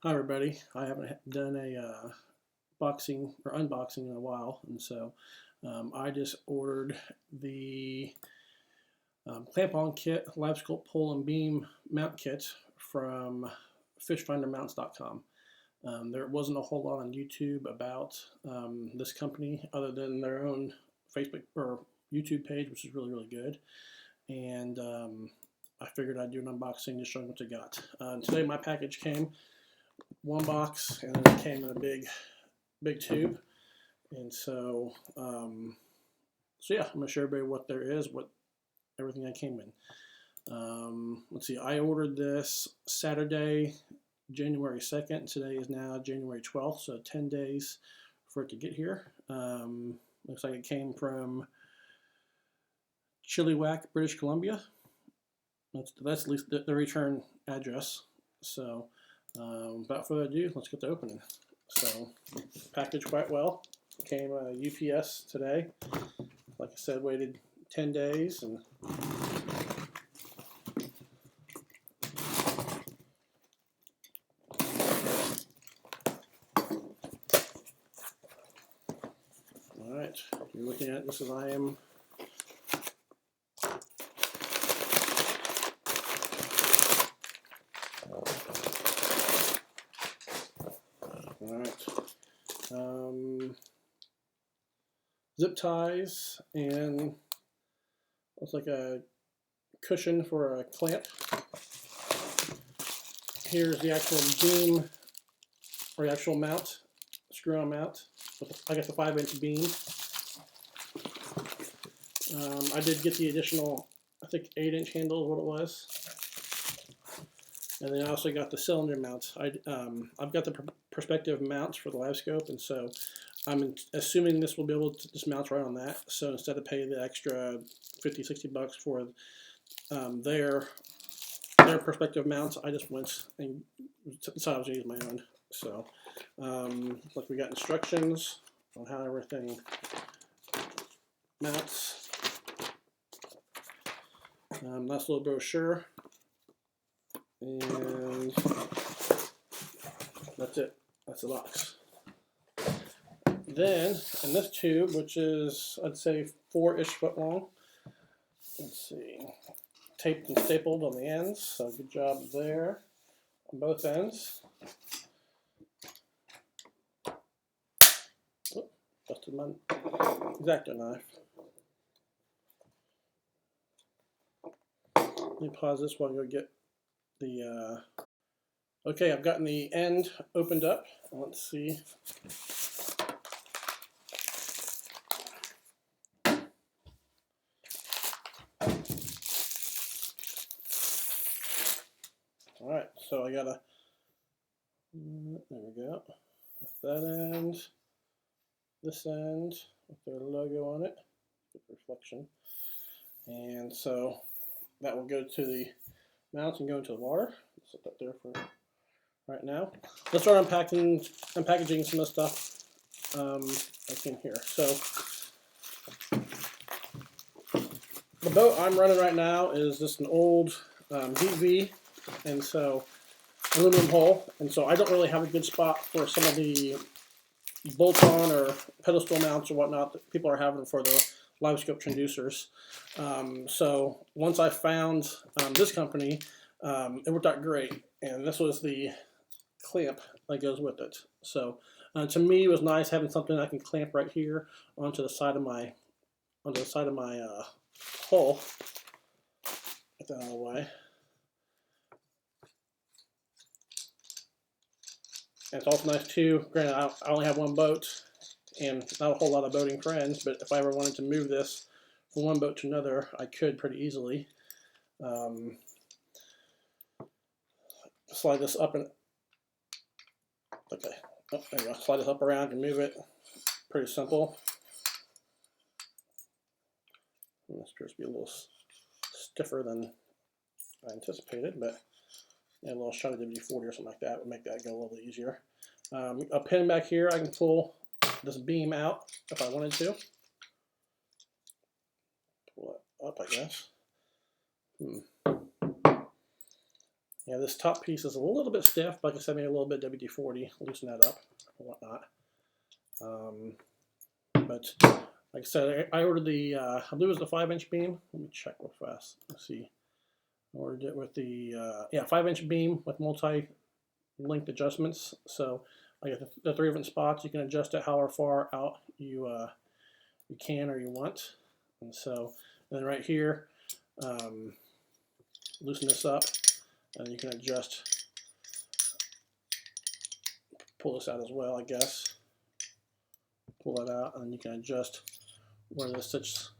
Hi everybody. I haven't done a boxing or unboxing in a while, and so I just ordered the clamp-on kit, Livescope pull and beam mount kit from fishfindermounts.com. There wasn't a whole lot on YouTube about this company other than their own Facebook or YouTube page, which is really good. And I figured I'd do an unboxing just showing what they got. Today my package came one box, and then it came in a big tube. And so yeah, I'm gonna show everybody what there is, what everything that came in. Let's see, I ordered this Saturday, January 2nd. Today is now January 12th, so 10 days for it to get here. Looks like it came from Chilliwack, British Columbia. That's at least the return address. So without further ado, let's get to opening. So packaged quite well. Came UPS today. Like I said, waited 10 days and all right. You're looking at this as I am. All right. Zip ties and looks like a cushion for a clamp. Here's the actual beam or the actual mount, screw-on mount with, I guess, a 5-inch beam. I did get the additional, I think, 8-inch handle is what it was. And then I also got the cylinder mounts. I've got the perspective mounts for the Livescope, and so I'm assuming this will be able to just mount right on that. So instead of paying the extra $50-$60 for their perspective mounts, I just went and decided I was going to use my own. So look, we got instructions on how everything mounts. Nice little brochure. And that's it. That's the box. Then, in this tube, which is, I'd say, 4-ish foot long, let's see, taped and stapled on the ends, so good job there on both ends. Oh, busted my X-Acto knife. Let me pause this while I go get the, okay, I've gotten the end opened up. Let's see. All right, so I got there we go. That end, this end with their logo on it, good reflection. And so that will go to the mount and go into the water. Set that there for right now. Let's start unpackaging some of the stuff that's in here. So the boat I'm running right now is just an old DV, and so aluminum hull, and so I don't really have a good spot for some of the bolt-on or pedestal mounts or whatnot that people are having for the Livescope transducers. So once I found this company, it worked out great, and this was the clamp that goes with it. So to me, it was nice having something I can clamp right here onto the side of my hull. Get that out of the way. And it's also nice too. Granted, I only have one boat and not a whole lot of boating friends, but if I ever wanted to move this from one boat to another, I could pretty easily. Slide this up and okay, oh, there you go. Slide this up around and move it. Pretty simple. And this appears to be a little stiffer than I anticipated, but a little shot of WD-40 or something like that would make that go a little bit easier. A pin back here, I can pull this beam out if I wanted to. Pull it up, I guess. Yeah, this top piece is a little bit stiff, but like I said, maybe a little bit WD-40, loosen that up and whatnot. But like I said, I ordered the, I believe it was the 5-inch beam. Let me check real fast. Let's see. I ordered it with the, yeah, 5-inch beam with multi-length adjustments. So I got the 3 different spots. You can adjust it however far out you can or you want. And so, and then right here, loosen this up, and you can adjust, pull this out as well, I guess. Pull that out, and you can adjust where this sits.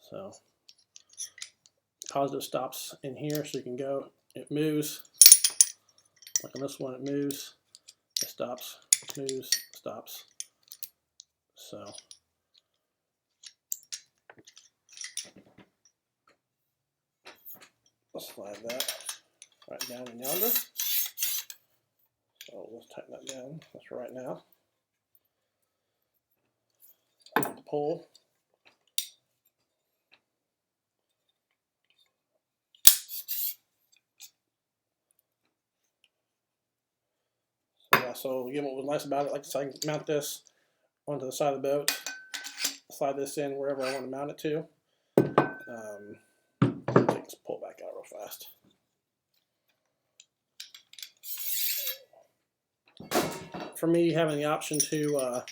So positive stops in here, so you can go. It moves. Like on this one, it moves. It stops. Moves. Stops. So let's slide that right down in yonder. So let's tighten that down. That's right now. Pull. So again, what was nice about it, like I said, I can mount this onto the side of the boat, slide this in wherever I want to mount it to. Take this pull back out real fast. For me, having the option to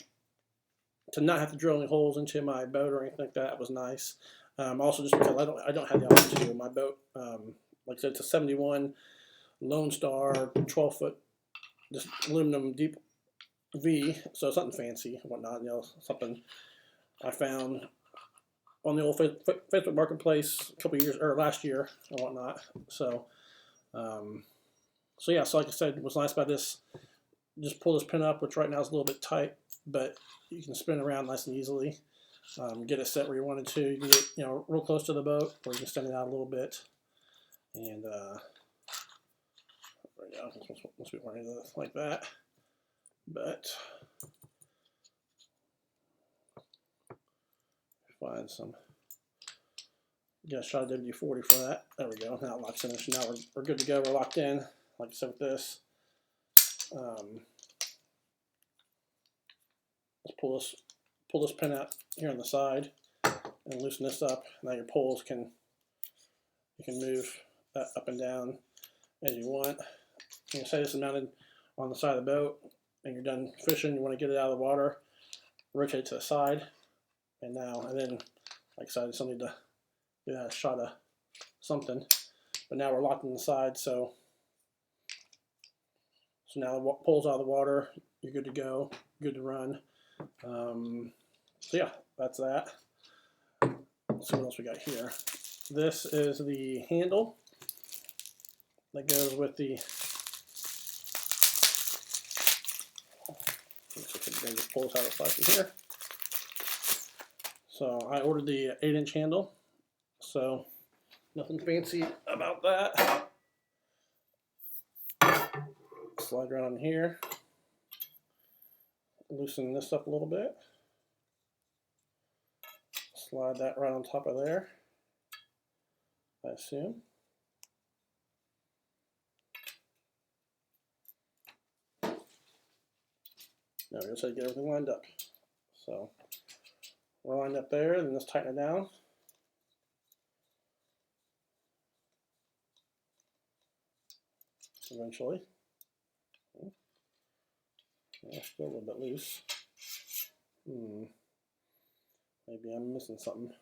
not have to drill any holes into my boat or anything like that was nice. Also, just because I don't have the option to. My boat, like I said, it's a 71 Lone Star 12-foot just aluminum deep V, so something fancy and whatnot. You know, something I found on the old Facebook Marketplace a couple of years or last year and whatnot. So, so yeah. So like I said, what's nice about this, just pull this pin up, which right now is a little bit tight, but you can spin around nice and easily. Get it set where you wanted to. You can get, you know, real close to the boat, or you can extend it out a little bit. And right now, once we want it like that, but find some. Get a shot of WD-40 for that. There we go. Now it locks in. So now we're good to go. We're locked in. Like I said with this. Let's pull this pin out here on the side and loosen this up. Now your poles you can move that up and down as you want. You can say this is mounted on the side of the boat, and you're done fishing. You want to get it out of the water. Rotate it to the side, and then like I said, I just need to get a shot of something. But now we're locked in the side, so now the pole's out of the water. You're good to go. Good to run. So yeah, that's that. Let's see what else we got here. This is the handle that goes with the. Just pull this out of the side from here. So I ordered the 8-inch handle. So nothing fancy about that. Slide right on here. Loosen this up a little bit. Slide that right on top of there, I assume. Now we're going to get everything lined up. So we're lined up there, and let's tighten it down. Eventually. Yeah, still a little bit loose. Maybe I'm missing something.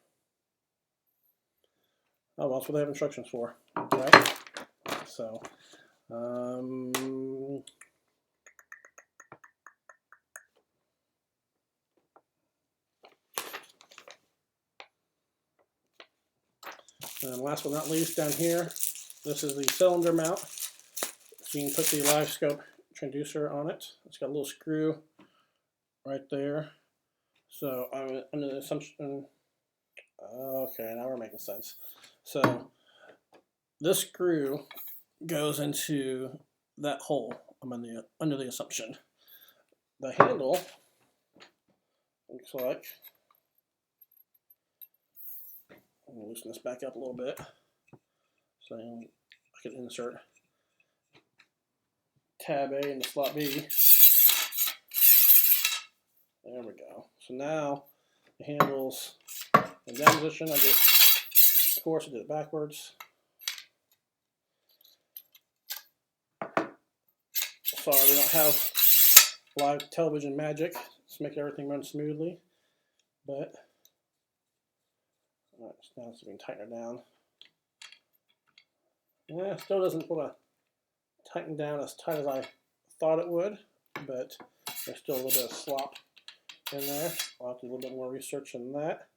Oh, well, that's what they have instructions for. Okay. So, and last but not least, down here, this is the cylinder mount. So you can put the Livescope transducer on it. It's got a little screw right there. So I'm under the assumption, okay, now we're making sense. So this screw goes into that hole. I'm under the assumption. the handle looks like, I'm going to loosen this back up a little bit so I can insert tab A into slot B. There we go. So now the handle's in down position. Of course, I did it backwards. Sorry, we don't have live television magic to make everything run smoothly, but all right, so now so we can tighten it down. Yeah, it still doesn't want to tighten down as tight as I thought it would, but there's still a little bit of slop in there. I'll have to do a little bit more research on that.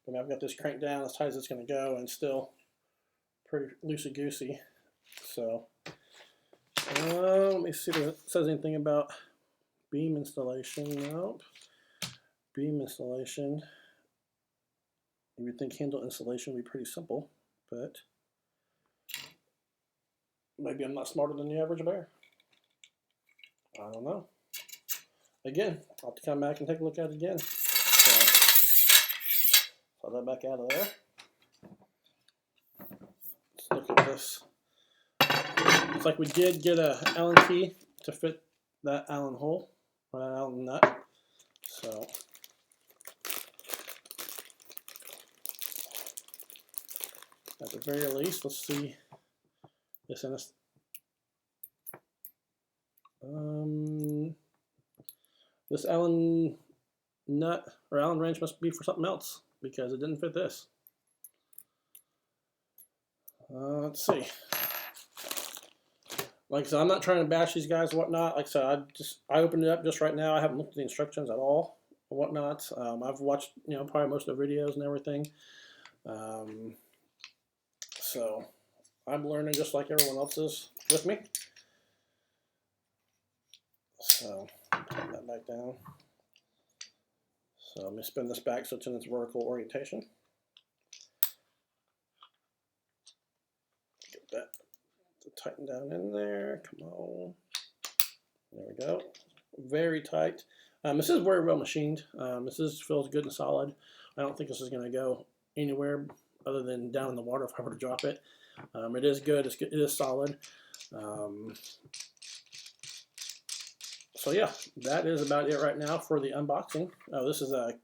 But I've got this cranked down as tight as it's going to go, and still pretty loosey-goosey. So let me see if it says anything about beam installation. Nope. Beam installation. You would think handle installation would be pretty simple, but maybe I'm not smarter than the average bear. I don't know. Again, I'll have to come back and take a look at it again. So, pull that back out of there. Let's look at this. Looks like we did get a Allen key to fit that Allen hole, or that Allen nut. So, at the very least, let's see this in this. This Allen nut or Allen wrench must be for something else because it didn't fit this. Let's see. Like I said, I'm not trying to bash these guys or whatnot. Like I said, I opened it up just right now. I haven't looked at the instructions at all or whatnot. I've watched, probably most of the videos and everything. So I'm learning just like everyone else is with me. So put that back down. So let me spin this back so it's in its vertical orientation. Get that to tighten down in there. Come on. There we go. Very tight. This is very well machined. This feels good and solid. I don't think this is going to go anywhere other than down in the water if I were to drop it. It is good. It is solid. So yeah, that is about it right now for the unboxing. This is a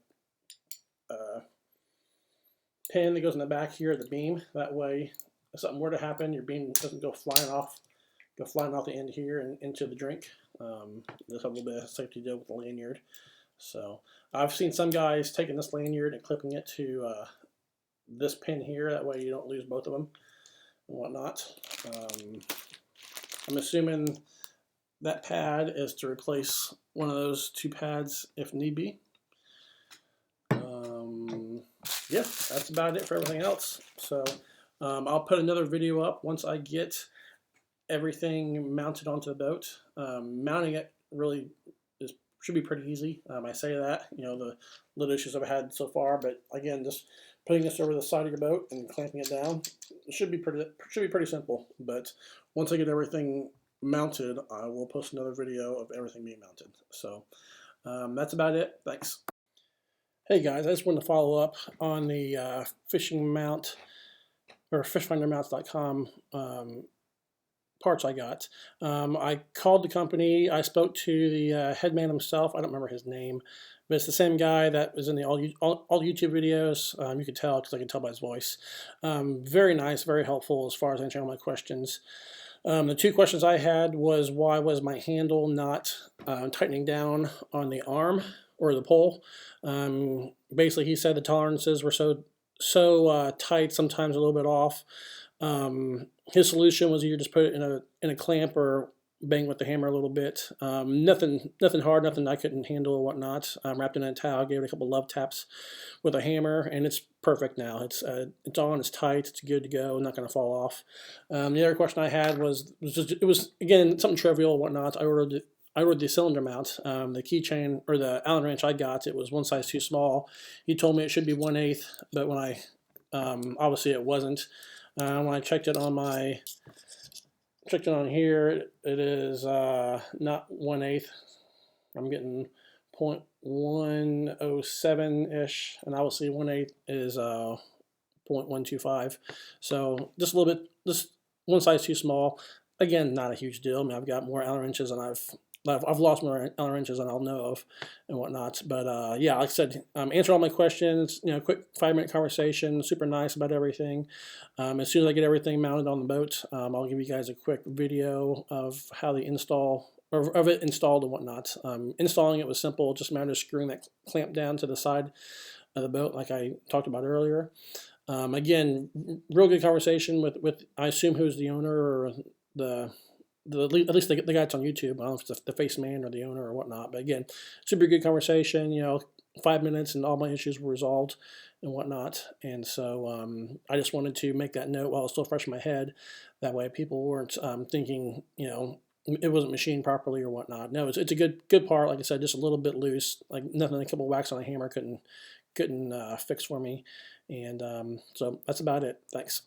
pin that goes in the back here of the beam. That way, if something were to happen, your beam doesn't go flying off the end here and into the drink. There's a little bit of safety deal with the lanyard. So I've seen some guys taking this lanyard and clipping it to this pin here. That way you don't lose both of them and whatnot. I'm assuming that pad is to replace one of those two pads if need be. Yeah, that's about it for everything else. So I'll put another video up once I get everything mounted onto the boat. Mounting it really should be pretty easy. I say that, the little issues I've had so far, but again, just putting this over the side of your boat and clamping it down, it should be pretty simple. But once I get everything mounted, I will post another video of everything being mounted. So that's about it. Thanks. Hey guys, I just wanted to follow up on the fishing mount or fishfindermounts.com parts I got. I called the company. I spoke to the head man himself. I don't remember his name, but it's the same guy that was in the all YouTube videos. You could tell because I could tell by his voice. Very nice, very helpful as far as answering all my questions. The two questions I had was why was my handle not tightening down on the arm or the pole. Basically, he said the tolerances were so tight, sometimes a little bit off. His solution was either just put it in a clamp or bang with the hammer a little bit. Nothing hard, nothing I couldn't handle or whatnot. Wrapped it in a towel, gave it a couple love taps with a hammer, and it's perfect now. It's on, it's tight, it's good to go, not going to fall off. The other question I had was again something trivial or whatnot. I ordered the cylinder mount, the keychain or the Allen wrench I got. It was one size too small. He told me it should be 1/8, but when I obviously it wasn't. When I checked it on here, it is not 1/8. I'm getting 0.107-ish, and obviously 1/8 is 0.125. So just a little bit, just one size too small. Again, not a huge deal. I mean, I've got more Allen wrenches than I've lost more Allen wrenches than I'll know of and whatnot. But yeah, like I said, answer all my questions. Quick 5-minute conversation. Super nice about everything. As soon as I get everything mounted on the boat, I'll give you guys a quick video of how the install or of it installed and whatnot. Installing it was simple. Just a matter of screwing that clamp down to the side of the boat, like I talked about earlier. Again, real good conversation with I assume who's the owner or at least the guy that's on YouTube. I don't know if it's the face man or the owner or whatnot. But again, super good conversation. 5 minutes and all my issues were resolved and whatnot. And so I just wanted to make that note while it's still fresh in my head. That way people weren't thinking it wasn't machined properly or whatnot. No, it's a good part. Like I said, just a little bit loose. Like nothing a couple whacks on a hammer couldn't fix for me. And so that's about it. Thanks.